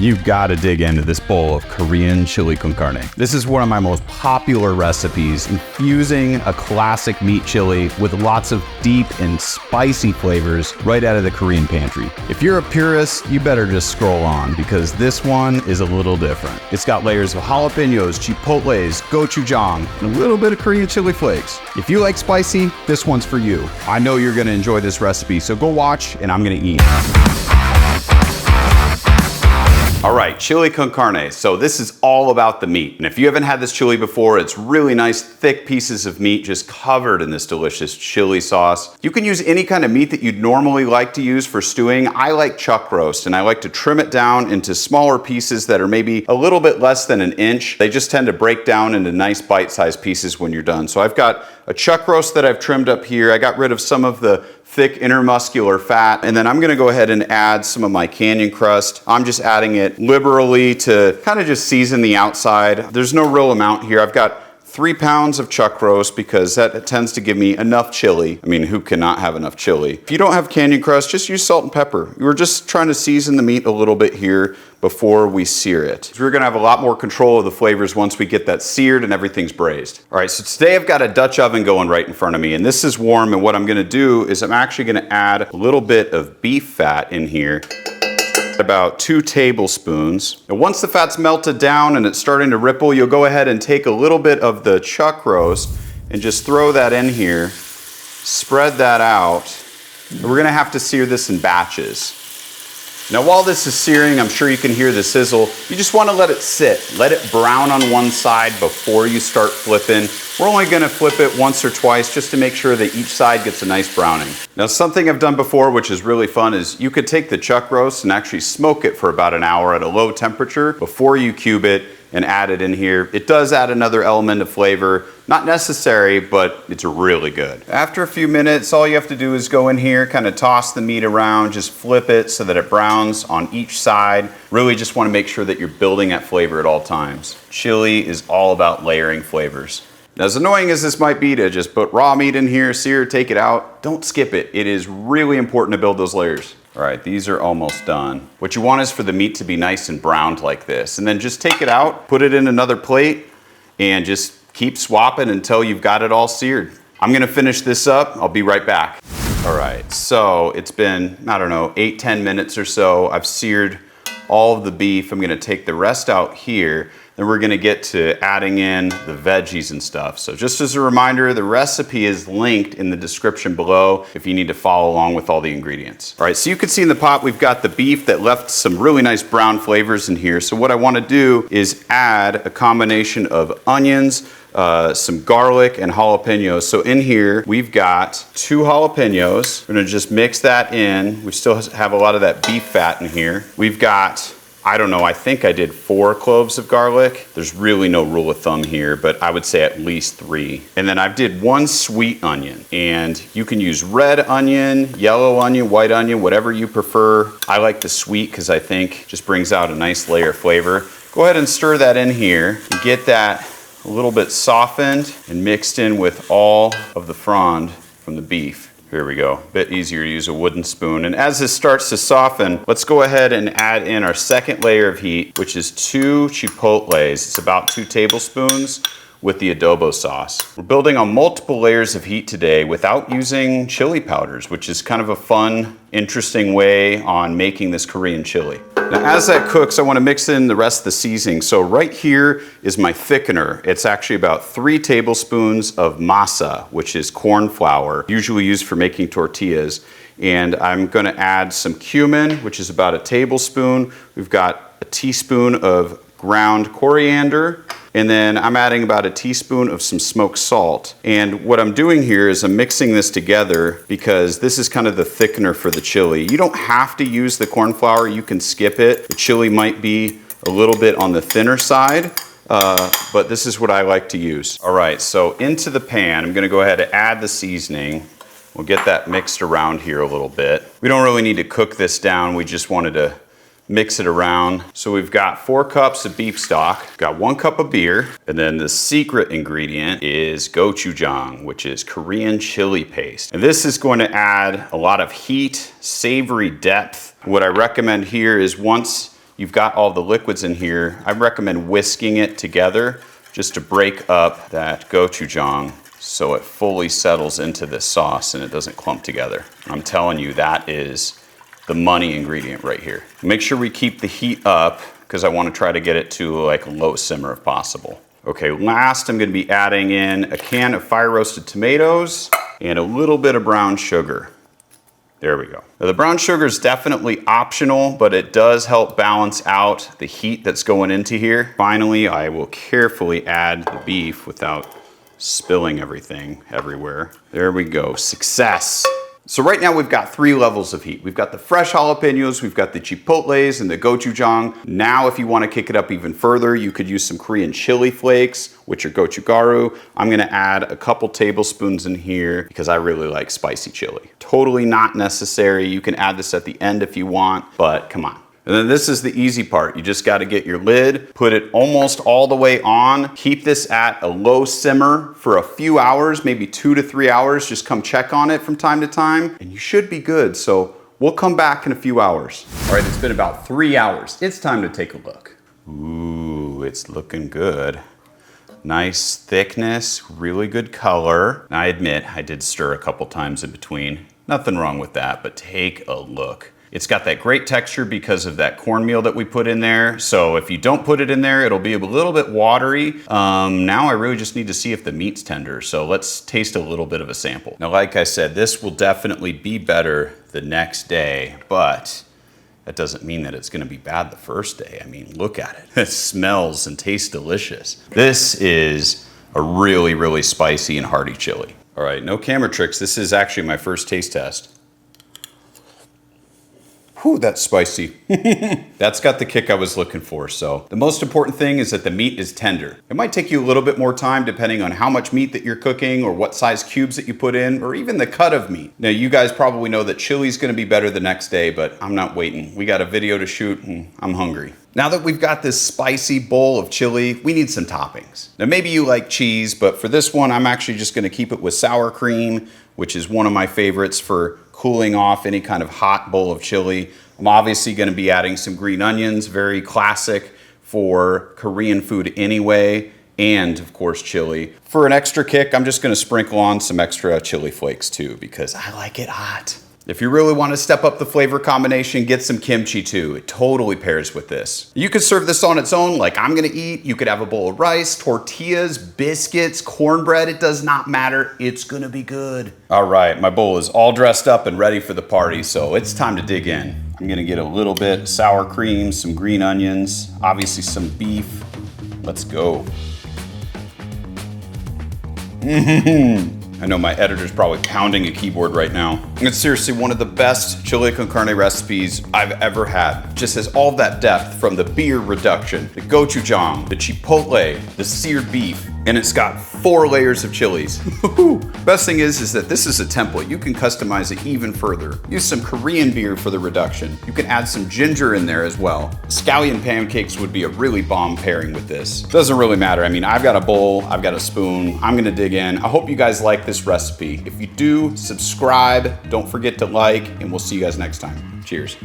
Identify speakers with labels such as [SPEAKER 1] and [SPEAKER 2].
[SPEAKER 1] you've got to dig into this bowl of Korean chili con carne. This is one of my most popular recipes, infusing a classic meat chili with lots of deep and spicy flavors right out of the Korean pantry. If you're a purist, you better just scroll on because this one is a little different. It's got layers of jalapenos, chipotles, gochujang, and a little bit of Korean chili flakes. If you like spicy, this one's for you. I know you're gonna enjoy this recipe, so go watch and I'm gonna eat. All right, chili con carne. So this is all about the meat. And if you haven't had this chili before, it's really nice, thick pieces of meat just covered in this delicious chili sauce. You can use any kind of meat that you'd normally like to use for stewing. I like chuck roast, and I like to trim it down into smaller pieces that are maybe a little bit less than an inch. They just tend to break down into nice bite-sized pieces when you're done. So I've got a chuck roast that I've trimmed up here. I got rid of some of the thick intermuscular fat, and then I'm gonna go ahead and add some of my canyon crust. I'm just adding it liberally to kind of just season the outside. There's no real amount here. I've got 3 pounds of chuck roast because that tends to give me enough chili. I mean, who cannot have enough chili? If you don't have canyon crust, just use salt and pepper. We're just trying to season the meat a little bit here before we sear it. So we're gonna have a lot more control of the flavors once we get that seared and everything's braised. All right, so today I've got a Dutch oven going right in front of me, and this is warm, and what I'm gonna do is I'm actually gonna add a little bit of beef fat in here. About 2 tablespoons. And once the fat's melted down and it's starting to ripple, you'll go ahead and take a little bit of the chuck roast and just throw that in here, spread that out. And we're gonna have to sear this in batches. Now while this is searing, I'm sure you can hear the sizzle. You just wanna let it sit. Let it brown on one side before you start flipping. We're only gonna flip it once or twice just to make sure that each side gets a nice browning. Now something I've done before, which is really fun, is you could take the chuck roast and actually smoke it for about an hour at a low temperature before you cube it and add it in here. It does add another element of flavor. Not necessary, but it's really good. After a few minutes, all you have to do is go in here, kind of toss the meat around, just flip it so that it browns on each side. Really just want to make sure that you're building that flavor at all times. Chili is all about layering flavors. Now, as annoying as this might be to just put raw meat in here, sear, take it out, don't skip it. It is really important to build those layers. All right, these are almost done. What you want is for the meat to be nice and browned like this. And then just take it out, put it in another plate, and just keep swapping until you've got it all seared. I'm gonna finish this up. I'll be right back. All right, so it's been, I don't know, 8-10 minutes or so. I've seared all of the beef. I'm gonna take the rest out here. Then we're gonna get to adding in the veggies and stuff. So just as a reminder, the recipe is linked in the description below if you need to follow along with all the ingredients. All right, so you can see in the pot, we've got the beef that left some really nice brown flavors in here. So what I wanna do is add a combination of onions, some garlic and jalapenos. So in here, we've got 2 jalapenos. We're gonna just mix that in. We still have a lot of that beef fat in here. We've got, I don't know, I think I did 4 cloves of garlic. There's really no rule of thumb here, but I would say at least 3. And then I did 1 sweet onion, and you can use red onion, yellow onion, white onion, whatever you prefer. I like the sweet because I think just brings out a nice layer of flavor. Go ahead and stir that in here and get that a little bit softened and mixed in with all of the frond from the beef. Here we go, a bit easier to use a wooden spoon. And as this starts to soften, let's go ahead and add in our second layer of heat, which is 2 chipotles. It's about 2 tablespoons with the adobo sauce. We're building on multiple layers of heat today without using chili powders, which is kind of a fun, interesting way on making this Korean chili. Now, as that cooks, I want to mix in the rest of the seasoning. So right here is my thickener. It's actually about 3 tablespoons of masa, which is corn flour, usually used for making tortillas. And I'm going to add some cumin, which is about 1 tablespoon. We've got a teaspoon of ground coriander, and then I'm adding about 1 teaspoon of some smoked salt. And what I'm doing here is I'm mixing this together because this is kind of the thickener for the chili. You don't have to use the corn flour, you can skip it. The chili might be a little bit on the thinner side, but this is what I like to use. All right, so into the pan, I'm gonna go ahead and add the seasoning. We'll get that mixed around here a little bit. We don't really need to cook this down, we just wanted to mix it around. So we've got 4 cups of beef stock, got 1 cup of beer, and then the secret ingredient is gochujang, which is Korean chili paste. And this is going to add a lot of heat, savory depth. What I recommend here is once you've got all the liquids in here, I recommend whisking it together just to break up that gochujang so it fully settles into this sauce and it doesn't clump together. I'm telling you, that is the money ingredient right here. Make sure we keep the heat up because I want to try to get it to like a low simmer if possible. Okay, last I'm going to be adding in a can of fire roasted tomatoes and a little bit of brown sugar. There we go. Now the brown sugar is definitely optional, but it does help balance out the heat that's going into here. Finally, I will carefully add the beef without spilling everything everywhere. There we go, success. So right now we've got 3 levels of heat. We've got the fresh jalapenos, we've got the chipotles and the gochujang. Now if you want to kick it up even further, you could use some Korean chili flakes, which are gochugaru. I'm gonna add a couple tablespoons in here because I really like spicy chili. Totally not necessary. You can add this at the end if you want, but come on. And then this is the easy part. You just gotta get your lid, put it almost all the way on, keep this at a low simmer for a few hours, maybe 2 to 3 hours. Just come check on it from time to time, and you should be good. So we'll come back in a few hours. All right, it's been about 3 hours. It's time to take a look. Ooh, it's looking good. Nice thickness, really good color. Now, I admit I did stir a couple times in between. Nothing wrong with that, but take a look. It's got that great texture because of that cornmeal that we put in there. So if you don't put it in there, it'll be a little bit watery. Now I really just need to see if the meat's tender. So let's taste a little bit of a sample. Now, like I said, this will definitely be better the next day, but that doesn't mean that it's gonna be bad the first day. I mean, look at it. It smells and tastes delicious. This is a really, really spicy and hearty chili. All right, no camera tricks. This is actually my first taste test. Whew, that's spicy. That's got the kick I was looking for. So the most important thing is that the meat is tender. It might take you a little bit more time depending on how much meat that you're cooking or what size cubes that you put in or even the cut of meat. Now you guys probably know that chili's gonna be better the next day, but I'm not waiting. We got a video to shoot and I'm hungry. Now that we've got this spicy bowl of chili, we need some toppings. Now maybe you like cheese, but for this one, I'm actually just gonna keep it with sour cream, which is one of my favorites for cooling off any kind of hot bowl of chili. I'm obviously gonna be adding some green onions, very classic for Korean food anyway, and of course chili. For an extra kick, I'm just gonna sprinkle on some extra chili flakes too, because I like it hot. If you really want to step up the flavor combination, get some kimchi too. It totally pairs with this. You could serve this on its own like I'm gonna eat. You could have a bowl of rice, tortillas, biscuits, cornbread. It does not matter. It's gonna be good. All right, my bowl is all dressed up and ready for the party, so it's time to dig in. I'm gonna get a little bit sour cream, some green onions, obviously some beef. Let's go. I know my editor's probably pounding a keyboard right now. It's seriously one of the best chili con carne recipes I've ever had. Just has all that depth from the beer reduction, the gochujang, the chipotle, the seared beef, and it's got 4 layers of chilies. Best thing is that this is a template. You can customize it even further. Use some Korean beer for the reduction. You can add some ginger in there as well. Scallion pancakes would be a really bomb pairing with this. Doesn't really matter. I mean, I've got a bowl, I've got a spoon. I'm gonna dig in. I hope you guys like this recipe. If you do, subscribe. Don't forget to like, and we'll see you guys next time. Cheers.